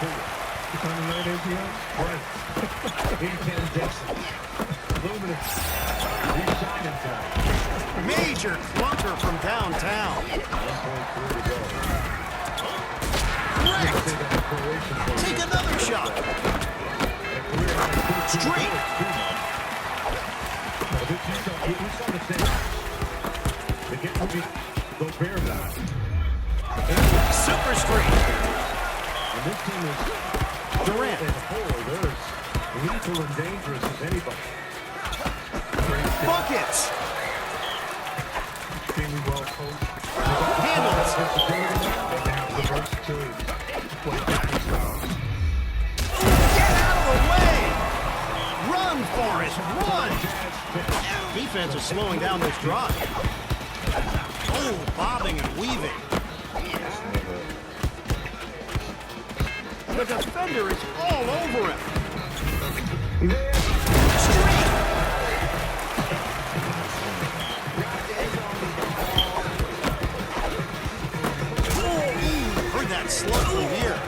Turning right into you? Right. Incandescent. Luminous. He's shining time. Major clunker from downtown. 1.3 to go. Wrecked. Take another shot. Straight. We saw the same. They get to go bare now. Super straight. And this team is Durant. in the hole. They're as lethal and dangerous as anybody. Buckets. Extremely well coached. Handles. They have the versatility to play different styles. Get out of the way. Run, Forrest, run. Defense is slowing down this drive. Oh, bobbing and weaving. The defender is all over him. Street. Heard that slug from here.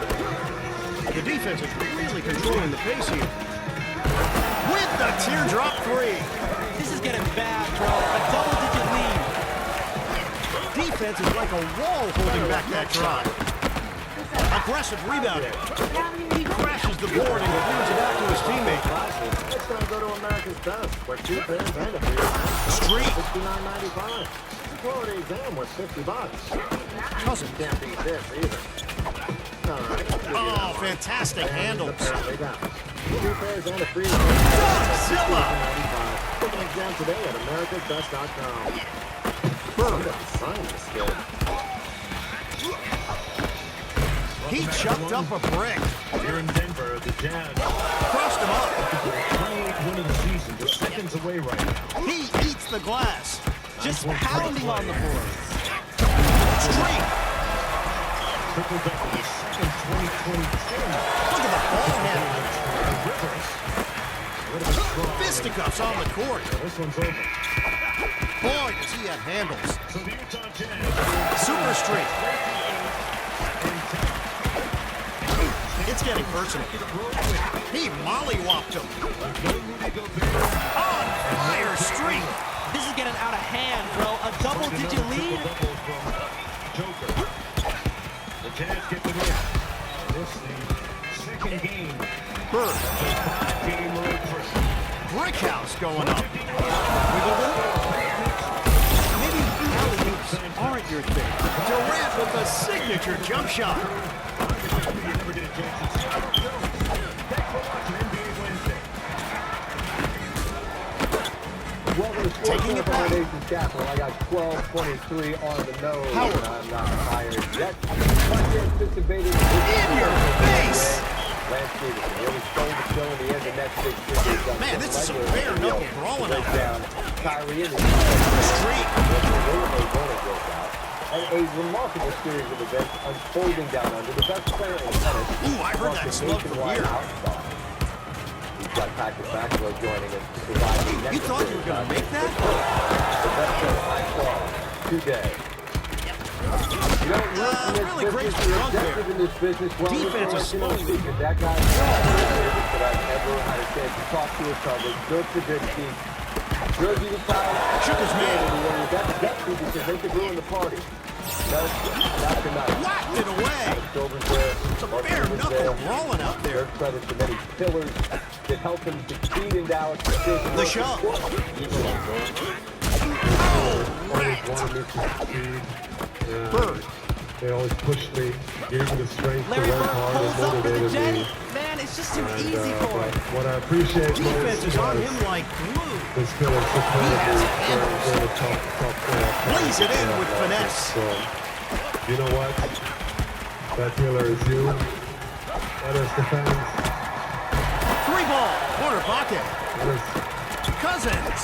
The defense is really controlling the pace here. With the teardrop three. This is getting bad, bro. A double-digit lead. Defense is like a wall holding back that drive. Aggressive rebounding. He crashes the board and clears it out to his teammate. Next time go to America's Best, where 2 pairs and a beer. Street. $69.95. Florida exam was $50. Cousins. Can't beat this either. All right. Oh, fantastic handles. Apparently down. 2 pairs and a free. Godzilla. Take an exam today at americasbest.com. Bird. Sign this kid. He chucked up a brick. Here in Denver, the Jazz. Crossed him up. 28th win of the season, just seconds away right now. He eats the glass. Just pounding on the board. Straight. Triple double, his second 2022. Look at the ball handle. Rivers. What a strong. Fisticuffs on the court. This one's over. Boy, does he have handles. So the Utah Jazz. Super straight. It's getting personal. He mollywopped him. On fire streak. This is getting out of hand, bro. A double-digit lead. Joker. The Jazz get the win. This is the second game. Bird. Game road trip. Brickhouse going up. Maybe alley-oops aren't your thing. Durant with the signature jump shot. Taking it back. Capital. I got 12-23 on the nose. Howard. And I'm not tired yet. Much anticipated. In your face. Lance Stevenson really stole the show in the end of next big series. Man, this is some bare knuckle brawling out there. Down Kyrie in the Street. and a remarkable series of events unfolding down under the best player in tennis. Ooh, I heard that slug from here. We've got Patrick Maxwell joining us to provide the next. You thought you were going to make that? The best show I saw today. You don't look in this really great business, you're dunk there. objective in this business. Well, Defense is slowing. That guy is one of the favorites that I've ever had a chance to talk to or cover. Dirk Nowitzki. Jersey retired. Shook his man. That's definitely because they could ruin the party. No, not tonight. Whacked it away. Silver's there. It's a bare knuckle brawling out there. Dirk credit to many pillars that helped him succeed in Dallas. The shove. Bird. They always pushed me, gave me the strength Larry to work Bird hard pulls and up with the motivated jet. me. Man, it's just too And, easy for but him. what I appreciate Defense most is on was him like glue. his feeling supported me during the tough playoff. Lays it in with finesse. So, you know what? That healer is you. That is the fans. Three ball. Corner pocket. That is Cousins.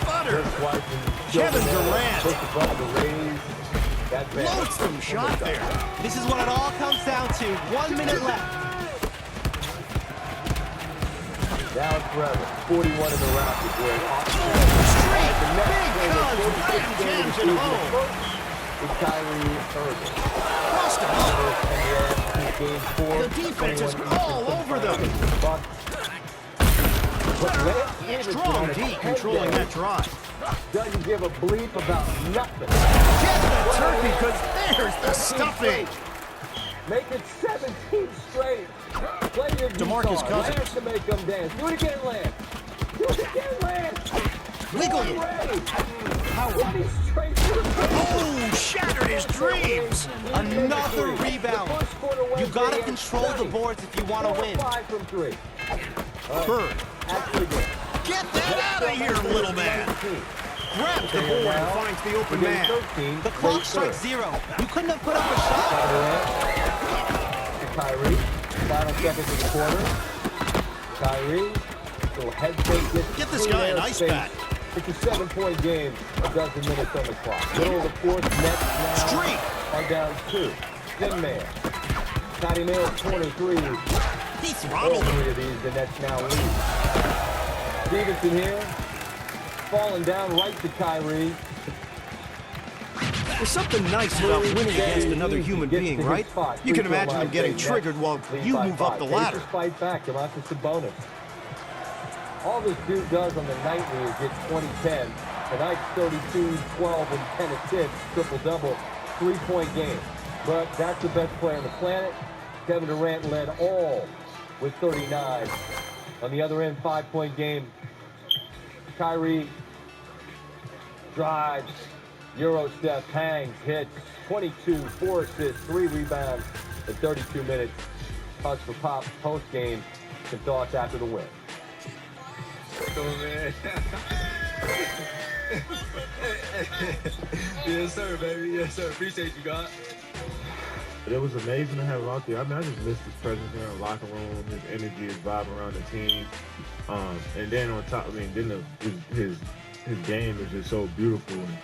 Butter. Kevin Durant. Lonesome shot there. This is what it all comes down to. 1 minute left. Now it's forever. 41 in the round. jams it home. With Kyrie Irving. Crossed him up. And game 4. The defense is all over them. Strong D controlling that drive. Doesn't give a bleep about nothing. Get the turkey, because there's the stuffing. Make it 17 straight. Play your DeMarcus guitar. Cousins. Lance to make them dance. Do it again, Lance. Do it again, Lance. Wiggle. Howard. 20 straight. Oh, shattered his dreams. Another rebound. You got to control the boards if you want to win. 5 from 3. Bird. Actually good. Get that out of here, little man. Grabs the board and finds the open man. 13. The clock strikes 0. You couldn't have put up a shot. Kyrie. Final seconds of the quarter. Kyrie. Little head fake. Get this guy an ice pack. It's a 7-point game. A dozen minutes on the clock. Middle of the fourth. Nets now Street. are down 2. Thin man. Patty Mills, 23. He throttled him. 3 of these. The Nets now lead. Stevenson here. Falling down right to Kyrie. There's something nice about winning against another human being, right? You can imagine him getting triggered while you move up the ladder. Pacers fight back. Domantas Sabonis. All this dude does on the nightly is get 20-10. Tonight's 32, 12, and 10 assists, triple-double, 3-point game. But that's the best player on the planet. Kevin Durant led all with 39. On the other end, 5-point game. Kyrie drives, Euro step, hangs, hits, 22, 4 assists, 3 rebounds in 32 minutes. Hugs for Pop post-game. Some thoughts after the win. Oh, man. Yes, sir, baby. Yes, sir. Appreciate you, God. But it was amazing to have him out there. I mean, I just missed his presence there in the locker room, his energy, his vibe around the team. And then on top, I mean, then his game is just so beautiful and,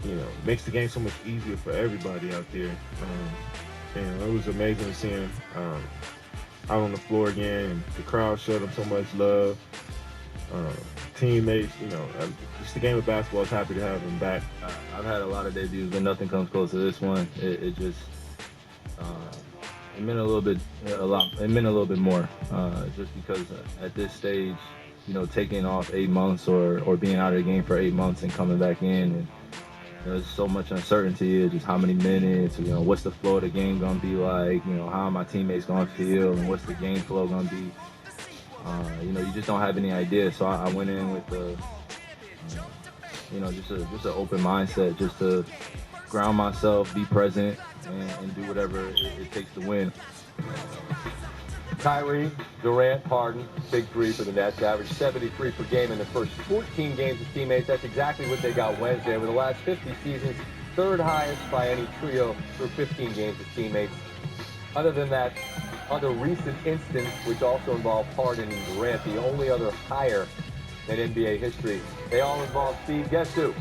you know, makes the game so much easier for everybody out there. And it was amazing to see him out on the floor again. And the crowd showed him so much love. Teammates, you know, just the game of basketball is happy to have him back. I've had a lot of debuts, but nothing comes close to this one. It just it meant a little bit, It meant a little bit more, just because at this stage, you know, taking off 8 months or being out of the game for 8 months and coming back in, and there's so much uncertainty, just how many minutes, you know, what's the flow of the game gonna be like, you know, how are my teammates gonna feel, and what's the game flow gonna be. You know, you just don't have any idea. So I went in with you know, just an open mindset, just to ground myself, be present, and do whatever it takes to win. Kyrie, Durant, Harden, big 3 for the Nets, averaged 73 per game in the first 14 games of teammates. That's exactly what they got Wednesday. Over the last 50 seasons, 3rd highest by any trio through 15 games of teammates. Other than that, other recent instance, which also involved Harden and Durant, the only other higher in NBA history. They all involve Steve. Guess who?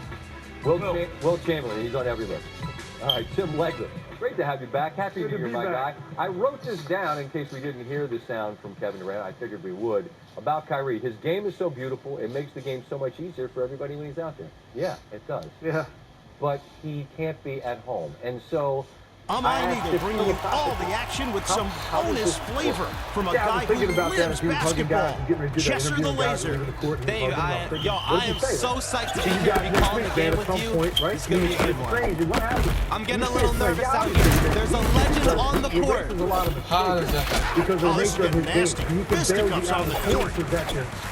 Will Chamberlain. He's on every list. All right, Tim Legler. Great to have you back. Happy to be my guy. I wrote this down in case we didn't hear the sound from Kevin Durant. I figured we would. About Kyrie. His game is so beautiful. It makes the game so much easier for everybody when he's out there. Yeah, it does. Yeah. But he can't be at home. And so I'm Iron Eagle, bringing you all the action with some bonus flavor from a guy who lives basketball. Chester the Laser. Dave, I am so psyched to be here to be calling the game with you. It's going to be a good one. I'm getting a little nervous out here. There's a legend on the court. Because of the nature of his game, you can barely get out of the court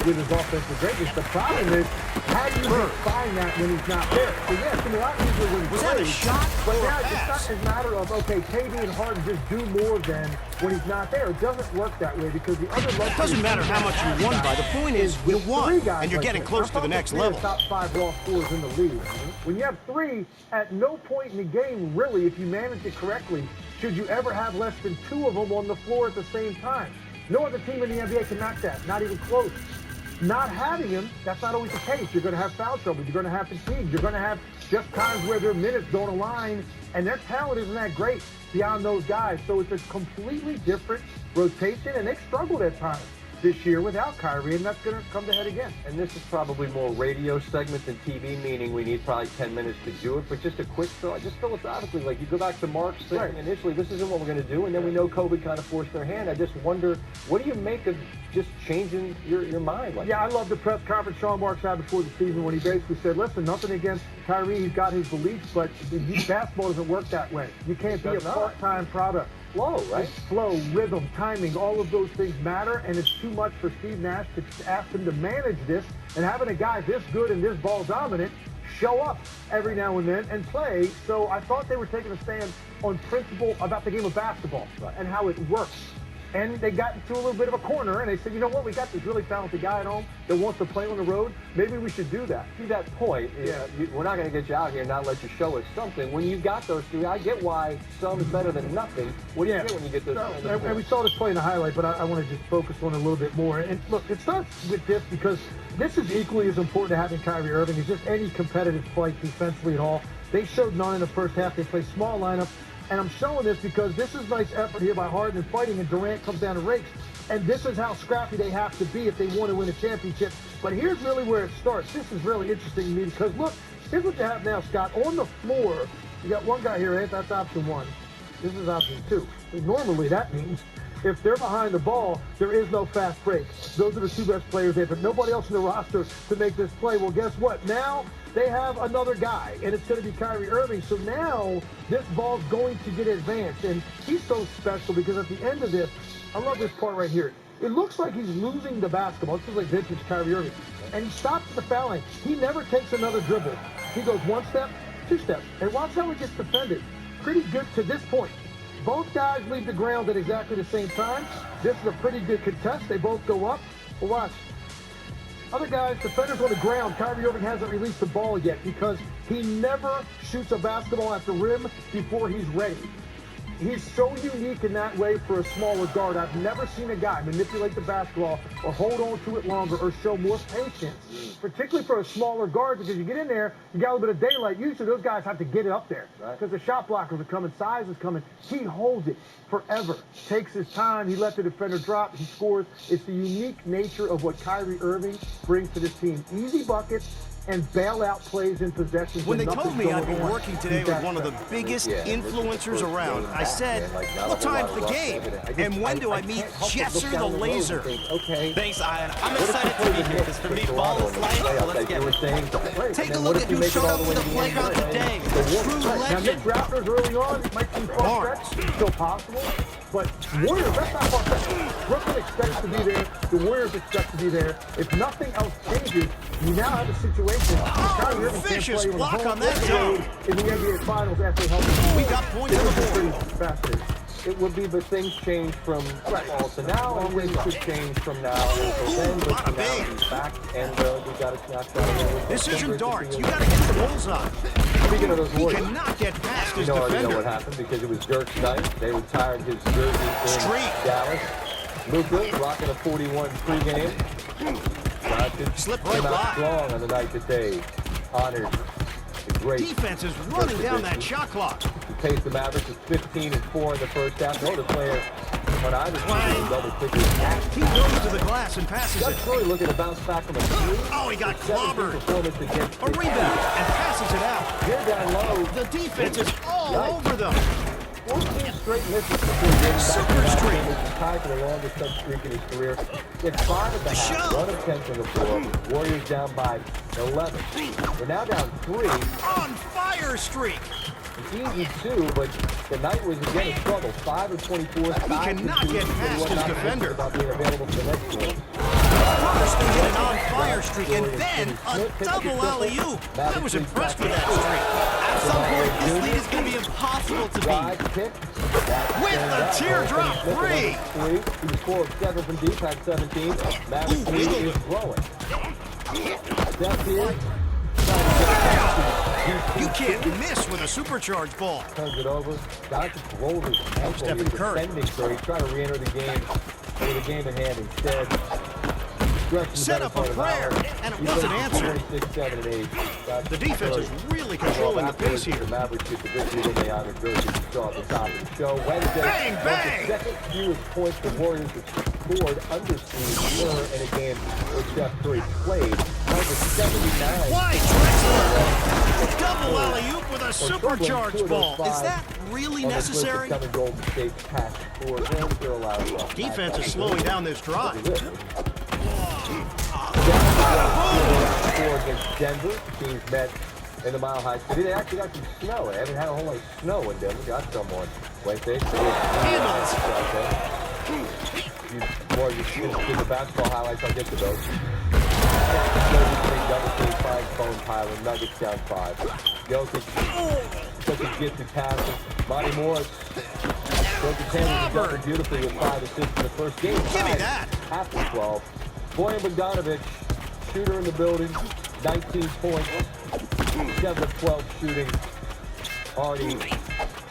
with his offensive greatness. The problem is, how do you find that when he's not there? So yes, I mean, a lot of people would Was that a shot but or a now it's pass? not a matter of, okay, KD and Harden just do more than when he's not there. It doesn't work that way because the other luxury... It doesn't matter how much you won by. The point is, you won, and you're getting close to the next level. Top 5 raw scorers in the league. When you have 3, at no point in the game, really, if you manage it correctly, should you ever have less than 2 of them on the floor at the same time. No other team in the NBA can match that, not even close. Not having him, that's not always the case. You're going to have foul trouble. You're going to have fatigue. You're going to have just times where their minutes don't align, and their talent isn't that great beyond those guys. So it's a completely different rotation, and they've struggled at times. this year without Kyrie, and that's going to come to head again. And this is probably more radio segment than TV, meaning we need probably 10 minutes to do it. But just a quick thought, just philosophically, like you go back to Mark's thing initially, this isn't what we're going to do, and then we know COVID kind of forced their hand. I just wonder, what do you make of just changing your mind? Like I love the press conference Sean Marks had before the season when he basically said, listen, nothing against Kyrie, he's got his beliefs, but basketball doesn't work that way. You can't be a part-time product. Flow, right? Flow, rhythm, timing, all of those things matter, and it's too much for Steve Nash to ask him to manage this, and having a guy this good and this ball dominant show up every now and then and play. So I thought they were taking a stand on principle about the game of basketball and how it works. And they got into a little bit of a corner, and they said, you know what, we got this really talented guy at home that wants to play on the road. Maybe we should do that. To that point, we're not going to get you out here and not let you show us something. When you've got those three, I get why some is better than nothing. What do you get when you get those? And we saw this play in the highlight, but I want to just focus on it a little bit more. And look, it starts with this because this is equally as important to having Kyrie Irving as just any competitive fight defensively at all. They showed none in the first half. They played small lineup. And I'm showing this because this is nice effort here by Harden and fighting, and Durant comes down and rakes. And this is how scrappy they have to be if they want to win a championship. But here's really where it starts. This is really interesting to me because, look, here's what you have now, Scott. On the floor, you got one guy here, right? That's option one. This is option two. Normally, that means if they're behind the ball, there is no fast break. Those are the two best players there, but nobody else in the roster to make this play. Well, guess what? Now they have another guy, and it's going to be Kyrie Irving. So now this ball's going to get advanced, and he's so special because at the end of this, I love this part right here. It looks like he's losing the basketball. This is like vintage Kyrie Irving. And he stops at the foul line. He never takes another dribble. He goes one step, two steps, and watch how he gets defended. Pretty good to this point. Both guys leave the ground at exactly the same time. This is a pretty good contest. They both go up. But watch. Other guys, defenders on the ground. Kyrie Irving hasn't released the ball yet because he never shoots a basketball at the rim before he's ready. He's so unique in that way for a smaller guard. I've never seen a guy manipulate the basketball or hold on to it longer or show more patience, particularly for a smaller guard, because you get in there, you got a little bit of daylight. Usually those guys have to get it up there because the shot blockers are coming, size is coming. He holds it forever, takes his time. He let the defender drop. He scores. It's the unique nature of what Kyrie Irving brings to this team. Easy buckets and bailout plays in possessions. When they told me I'd be working today with one of the biggest influencers around, I said, what time's the game? And when do I meet Jesser the Laser? Thanks, Ian. I'm excited to be here because for me, ball is life. Let's get it. Take a look at who showed up to the playground today. True Now, legend. Nick Raptors early on might seem far-fetched, still possible, but Warriors, that's not far-fetched. Brooklyn expects to be there. The Warriors expect to be there. If nothing else changes, you now have a situation. Kyrie Irving can't vicious play on block the on that road in the NBA Finals after helping. We got points on the board. Fascinating. It would be, but things change from fall to now, and things could change from now until then. But bada now bing. he's back, and we got a snapshot. This isn't darts. You gotta get the bullseye. Speaking of those He Warriors, cannot get past you his already know what defender. happened because it was Dirk's night. They retired his jersey in Streak. Dallas. Luka rocking a 41 pregame. Slip Came right out by. strong on the night that they honored the great. Defense is running down that shot clock. The pace of Mavericks is 15 and 4 in the first half. No other player on either team in double figures. He goes to the glass and passes Doug it. Curry looking to bounce back from a 3. Oh, he got 17 clobbered. performance against A rebound and passes it out. Here down low. The defense is all over them. 14 straight misses before getting back. Super streak. Which is tied for the longest such streak in his career. It's 5 at the half, Shove. 1 of 10 from the floor. Warriors down by 11. We're now down 3. On fire streak. It's easy too, but the night was again a struggle. 5 of 24. He cannot get past his defender. About being available for the next one. First they get an on fire streak and then a double alley-oop. I was impressed with that streak. At some point, this lead is going to be impossible to beat. Drive, kick. With the teardrop three. He was 4 of 7 from deep, had 17. Mavericks Ooh, lead wiggle. is growing. Steph here. You can't miss with a supercharged ball. Turns it over. Got to roll his ankle. Stephen He was Curry. defending, so he tried to re-enter the game with the game in hand instead. Stretched the Set better up a part of an prayer, hour. and it He wasn't went answered. 26, 7, and 8. The defense is really controlling the pace here. The Mavericks get the victory when they honor jersey. You saw at the top of the show. Wednesday, Bang, bang! the second fewest points the Warriors have scored under Steve Kerr in a game where Steph Curry played. That was 79. Why, Drexler? Double alley-oop with a supercharged ball. Is that really necessary? Seven Golden State pass for them. They're allowed. Defense is slowing down this drive. Score against Denver. Teams met in the Mile High City. They actually got some snow. They haven't had a whole lot of snow in Denver. Got some on Wednesday. Handles. You see the basketball highlights. I'll get to those. Double team, 5 phone piling. Nuggets down 5. Jokic took his gifted passes. Monty Morris. Jokic handled the double beautifully with 5 assists in the first game. Give me that. After 12. Boyan Bogdanovic, shooter in the building. 19 points. 7 of 12 shooting. Already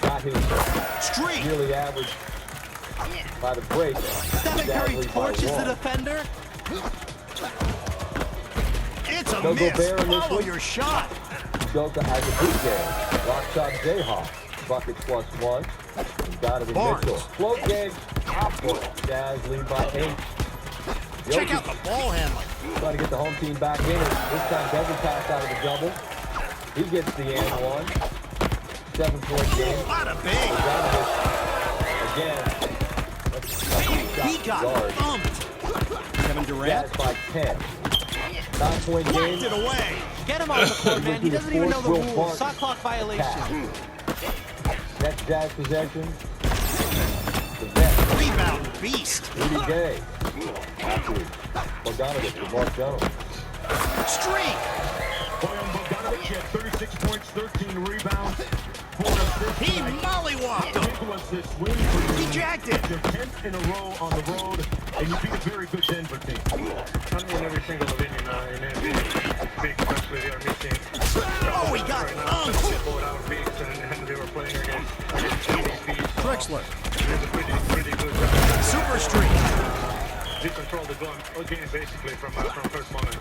got his Streak. yearly average by the break. Stephen Curry torches the defender. It's a No miss. Gobert in this Follow one. your shot. Udoka has a big game. Rock shot Jayhawk. Bucket +1. Donovan Barnes. Mitchell. Float game. Output. Jazz lead by 8. Check out the ball handling. Trying to get the home team back in. This time doesn't pass out of the double. He gets the and 1. 7-point game. Bada bing. Again. He got thumped. Kevin Durant. Jazz by 10. 9-point game. Whacked it away. Get him off the court, man. He doesn't even know the rules. Shot clock violation. Next Jazz possession. The vet. Rebound beast. Rudy Gay. After Bogdanovic with Mark Jones. Streak. Boyan Bogdanovic had 36 points, 13 rebounds, 4 assists. He mollywopped him. Big was this win for you. He jacked it. Your 10th in a row on the road, and you beat a very good Denver team. I mean, every single win in NBA is big, especially they are missing. Oh, he got thumped. Both our bigs and they were playing against ADPs. Drexler. It's a pretty good job. Super streak. They control the game basically from first moment.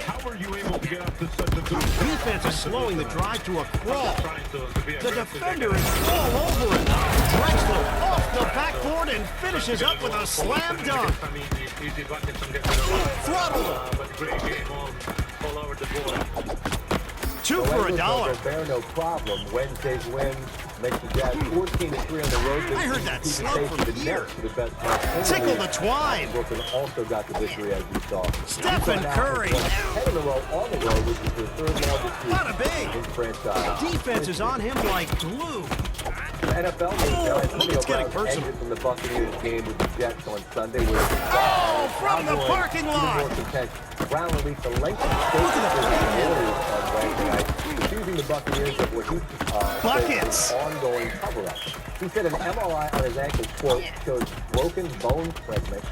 How were you able to get up to such a good Defense is slowing the drive to a crawl. Trying to be The aggressive. defender is all over it. Drexler off the backboard and finishes up with a slam dunk. Some easy buckets and get rid of it. Throttled him. But great game all over the board. 2 for $1. Gobert, no problem. Wednesday's win makes the Jazz 14-3 on the road. I heard that slug from here. The best match. Tickle the twine. Brooklyn also got the victory, as you saw. Stephen Curry. 10 in a row on the road, which is their third largest Bada lead bing. in franchise. Defense is on him like glue. NFL news now. Antonio it's getting Brown personal. ended from the Buccaneers game with the Jets on Sunday. Where Oh, from the parking lot. Brown released a lengthy statement for the Warriors on Wednesday night, accusing the Buccaneers of what he Buckets. said was an ongoing cover-up. He said an MRI on his ankle, quote, shows broken bone fragments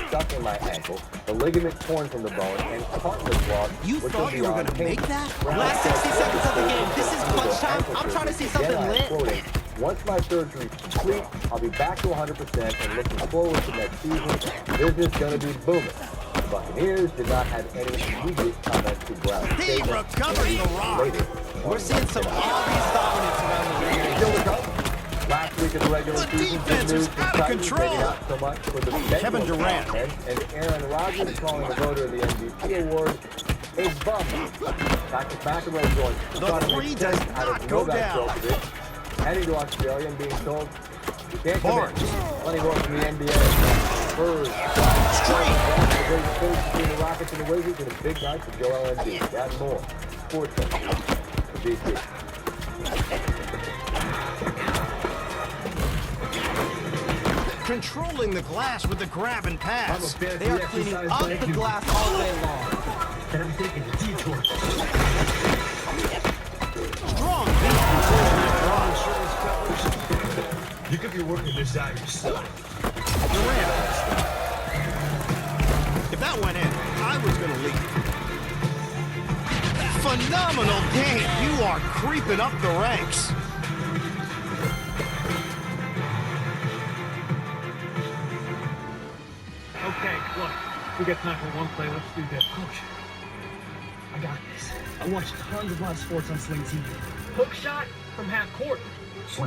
stuck in my ankle, the ligament torn from the bone, and cartilage loss. You which thought was you were beyond going to make pain. that? Brown Last said 60 seconds of the game. This is clutch time. ankle I'm trying to see surgery. something Again, I'm lit. quoting, once my surgery is complete, I'll be back to 100% and looking forward to next season. Business going to be booming. The Buccaneers did not have any immediate comments to Brown's He statement. recovers the rock. Later. We're seeing some obvious dominance around the league. Still to come. Last week of the regular The season, defense good news is for out of Titans, control. maybe not so much for the Kevin Durant. And Aaron Rodgers, calling the voter of the MVP award, a bum. Patrick McEnroe joined. The three does not go down. Heading to Australia and being told, you can't come in. Barnes. Plenty more from the NBA. Spurs. Streak. The great space between the Rockets and the Wizards, and a big night for Joel Embiid. That and more. Sports Center for BC. Controlling the glass with the grab and pass. They are cleaning up the glass all day long. And I'm taking a detour. Strong beat controlling that drive. You could be working this out yourself. Durant. If that went in, I was going to leave. Phenomenal game. You are creeping up the ranks. Okay, look, we got time for one play. Let's do this. Coach, I got this. I watched tons of live sports on Sling TV. Hook shot from half court. Sling.